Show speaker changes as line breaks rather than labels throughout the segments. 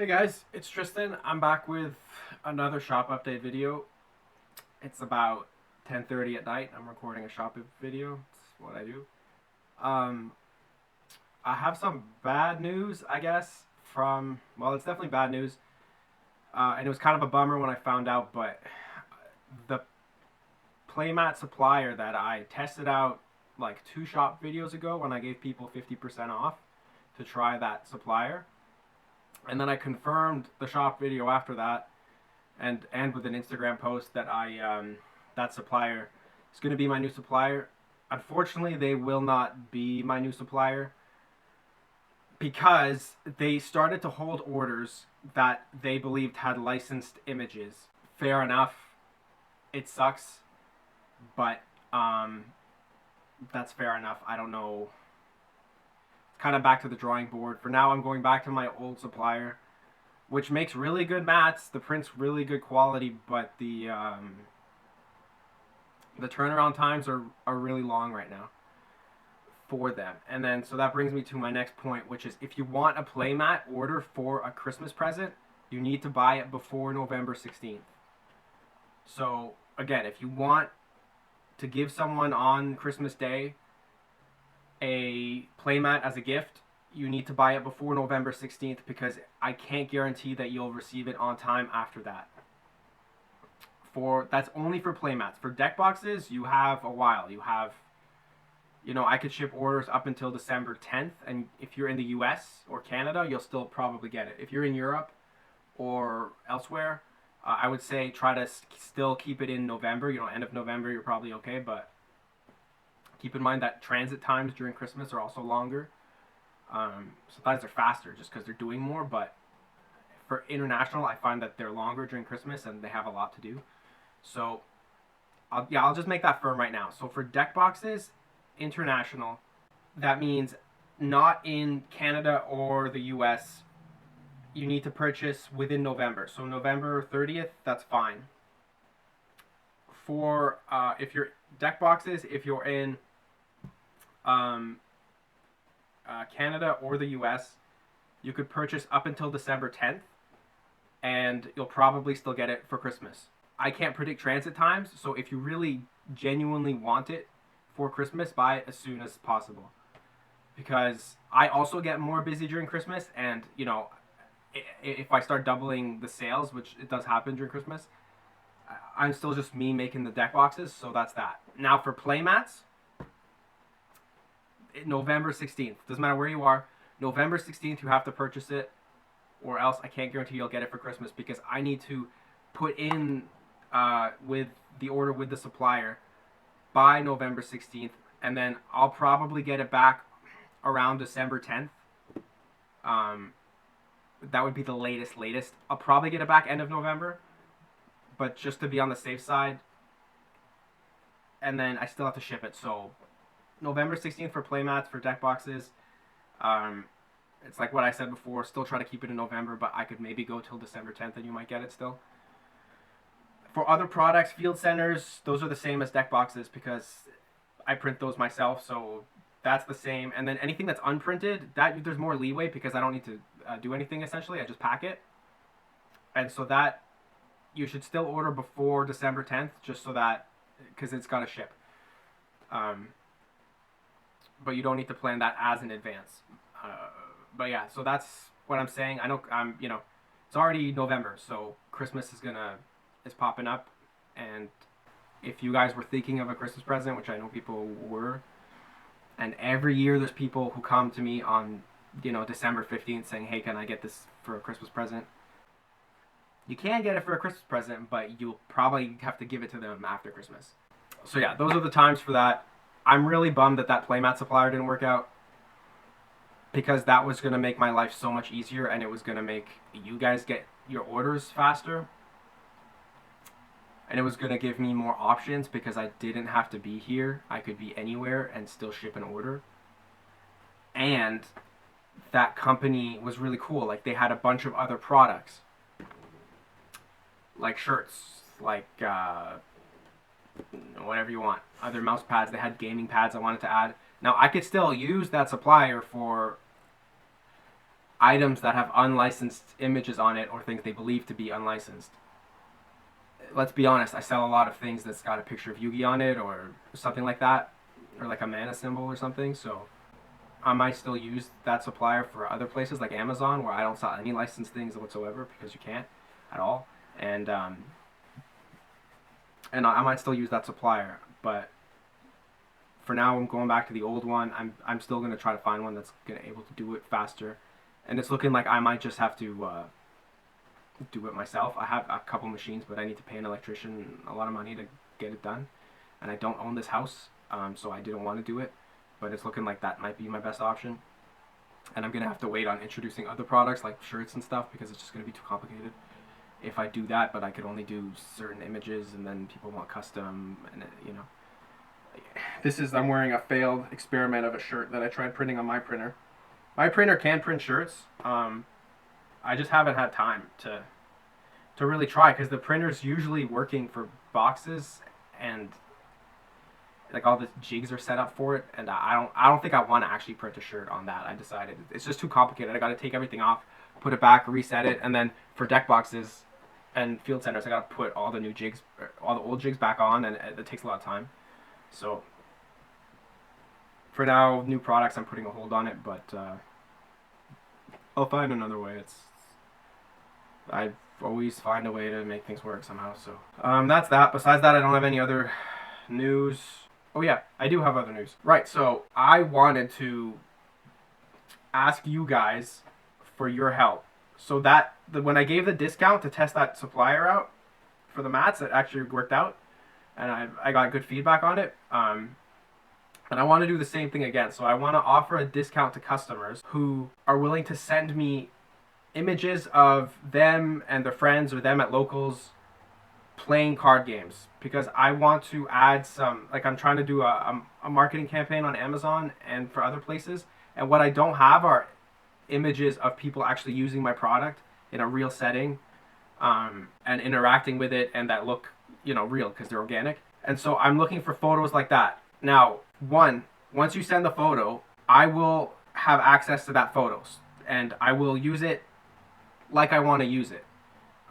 Hey guys, it's Tristan. I'm back with another shop update video. It's about 10:30 at night. I'm recording a shop video. It's what I do. Um, I have some bad news, I guess, well, it's definitely bad news. And it was kind of a bummer when I found out, but the playmat supplier that I tested out like 2 shop videos ago when I gave people 50% off to try that supplier. And then I confirmed the shop video after that, and with an Instagram post that that supplier is going to be my new supplier. Unfortunately, they will not be my new supplier because they started to hold orders that they believed had licensed images. Fair enough. It sucks, but that's fair enough. I don't know. Kind of back to the drawing board. For now, I'm going back to my old supplier, which makes really good mats. The print's really good quality, but the turnaround times are really long right now for them. And then, so that brings me to my next point, which is if you want a playmat order for a Christmas present, you need to buy it before November 16th. So, again, if you want to give someone on Christmas Day a playmat as a gift, you need to buy it before November 16th because I can't guarantee that you'll receive it on time after that. That's only for playmats. For deck boxes, you have a while. I could ship orders up until December 10th, and if you're in the US or Canada, you'll still probably get it. If you're in Europe or elsewhere, I would say try to still keep it in November. End of November, you're probably okay, but keep in mind that transit times during Christmas are also longer. Sometimes they're faster just because they're doing more, but for international, I find that they're longer during Christmas and they have a lot to do. So, I'll just make that firm right now. So for deck boxes, international, that means not in Canada or the US, you need to purchase within November. So November 30th, that's fine. For if you're deck boxes, if you're in Canada or the US, you could purchase up until December 10th, and you'll probably still get it for Christmas. I can't predict transit times, so if you really genuinely want it for Christmas, buy it as soon as possible. Because I also get more busy during Christmas, and if I start doubling the sales, which it does happen during Christmas, I'm still just me making the deck boxes, so that's that. Now for playmats, November 16th. Doesn't matter where you are. November 16th, you have to purchase it, or else I can't guarantee you'll get it for Christmas because I need to put in with the order with the supplier by November 16th, and then I'll probably get it back around December 10th. That would be the latest. I'll probably get it back end of November, but just to be on the safe side, and then I still have to ship it. So November 16th for playmats, for deck boxes. It's like what I said before, still try to keep it in November, but I could maybe go till December 10th and you might get it still. For other products, field centers, those are the same as deck boxes because I print those myself, so that's the same. And then anything that's unprinted, there's more leeway because I don't need to do anything essentially. I just pack it. And so that you should still order before December 10th just so that, because it's got to ship. But you don't need to plan that as in advance. But yeah, so that's what I'm saying. I know it's already November, so Christmas is popping up, and if you guys were thinking of a Christmas present, which I know people were, and every year there's people who come to me on December 15th saying, hey, can I get this for a Christmas present? You can get it for a Christmas present, but you'll probably have to give it to them after Christmas. So yeah, those are the times for that. I'm really bummed that playmat supplier didn't work out because that was going to make my life so much easier and it was going to make you guys get your orders faster. And it was going to give me more options because I didn't have to be here. I could be anywhere and still ship an order. And that company was really cool. Like, they had a bunch of other products. Like shirts, like whatever you want. Other mouse pads. They had gaming pads I wanted to add. Now, I could still use that supplier for items that have unlicensed images on it or things they believe to be unlicensed. Let's be honest, I sell a lot of things that's got a picture of Yugi on it or something like that, or like a mana symbol or something, so I might still use that supplier for other places like Amazon, where I don't sell any licensed things whatsoever because you can't at all. And I might still use that supplier, but for now I'm going back to the old one. I'm still gonna try to find one that's gonna able to do it faster, and it's looking like I might just have to do it myself. I have a couple machines, but I need to pay an electrician a lot of money to get it done, and I don't own this house, so I didn't want to do it. But it's looking like that might be my best option, and I'm gonna have to wait on introducing other products like shirts and stuff because it's just gonna be too complicated if I do that. But I could only do certain images, and then people want custom, and you know. I'm wearing a failed experiment of a shirt that I tried printing on my printer. My printer can print shirts. I just haven't had time to really try because the printer's usually working for boxes and like all the jigs are set up for it, and I don't think I want to actually print a shirt on that. I decided it's just too complicated. I got to take everything off, put it back, reset it, and then for deck boxes and field centers, I got to put all the new jigs, all the old jigs back on, and it takes a lot of time. So for now, new products, I'm putting a hold on it, but I'll find another way. I always find a way to make things work somehow. So that's that. Besides that, I don't have any other news. Oh yeah, I do have other news. Right, so I wanted to ask you guys for your help. So that when I gave the discount to test that supplier out for the mats, it actually worked out, and I got good feedback on it. And I want to do the same thing again. So I want to offer a discount to customers who are willing to send me images of them and their friends or them at locals playing card games, because I want to add some, like I'm trying to do a marketing campaign on Amazon and for other places, and what I don't have are images of people actually using my product in a real setting, and interacting with it, and that look, you know, real because they're organic. And so I'm looking for photos like that. Now, once you send the photo, I will have access to that photos, and I will use it like I want to use it.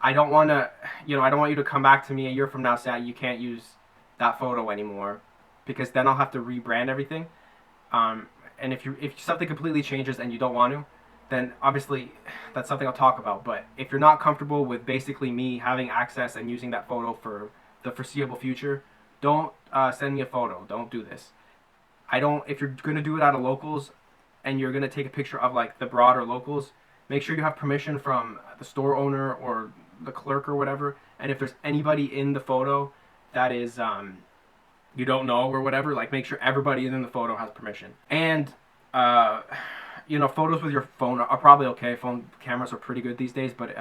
I don't want to, I don't want you to come back to me a year from now saying you can't use that photo anymore, because then I'll have to rebrand everything. And if something completely changes and you don't want to, then obviously that's something I'll talk about. But if you're not comfortable with basically me having access and using that photo for the foreseeable future, don't send me a photo. Don't do this. If you're going to do it out of locals and you're going to take a picture of like the broader locals, make sure you have permission from the store owner or the clerk or whatever. And if there's anybody in the photo that is you don't know or whatever, like make sure everybody in the photo has permission. And photos with your phone are probably okay. Phone cameras are pretty good these days, but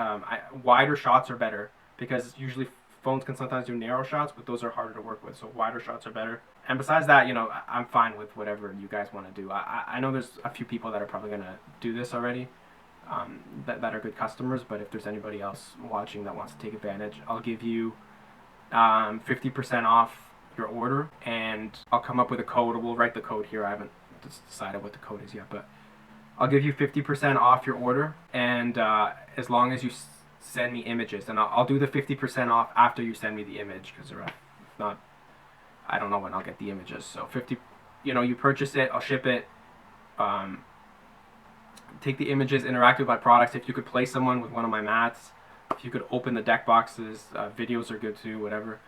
wider shots are better, because usually phones can sometimes do narrow shots, but those are harder to work with, so wider shots are better. And besides that, I'm fine with whatever you guys want to do. I know there's a few people that are probably going to do this already, that are good customers, but if there's anybody else watching that wants to take advantage, I'll give you 50% off your order, and I'll come up with a code. We'll write the code here. I haven't decided what the code is yet, but I'll give you 50% off your order, and as long as you send me images, and I'll do the 50% off after you send me the image, because if not, I don't know when I'll get the images. So you purchase it, I'll ship it, take the images, interact with my products. If you could play someone with one of my mats, if you could open the deck boxes, videos are good too, whatever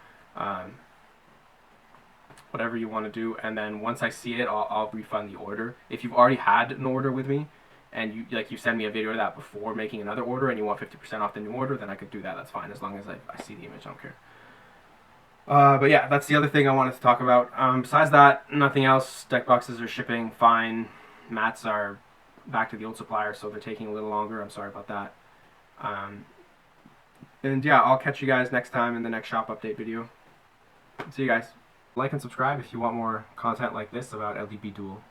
you want to do. And then once I see it, I'll refund the order. If you've already had an order with me, and you send me a video of that before making another order, and you want 50% off the new order, then I could do that. That's fine, as long as I see the image. I don't care. But yeah, that's the other thing I wanted to talk about. Besides that, nothing else. Deck boxes are shipping fine. Mats are back to the old supplier, so they're taking a little longer. I'm sorry about that. And yeah, I'll catch you guys next time in the next shop update video. See you guys. Like and subscribe if you want more content like this about LDB Duel.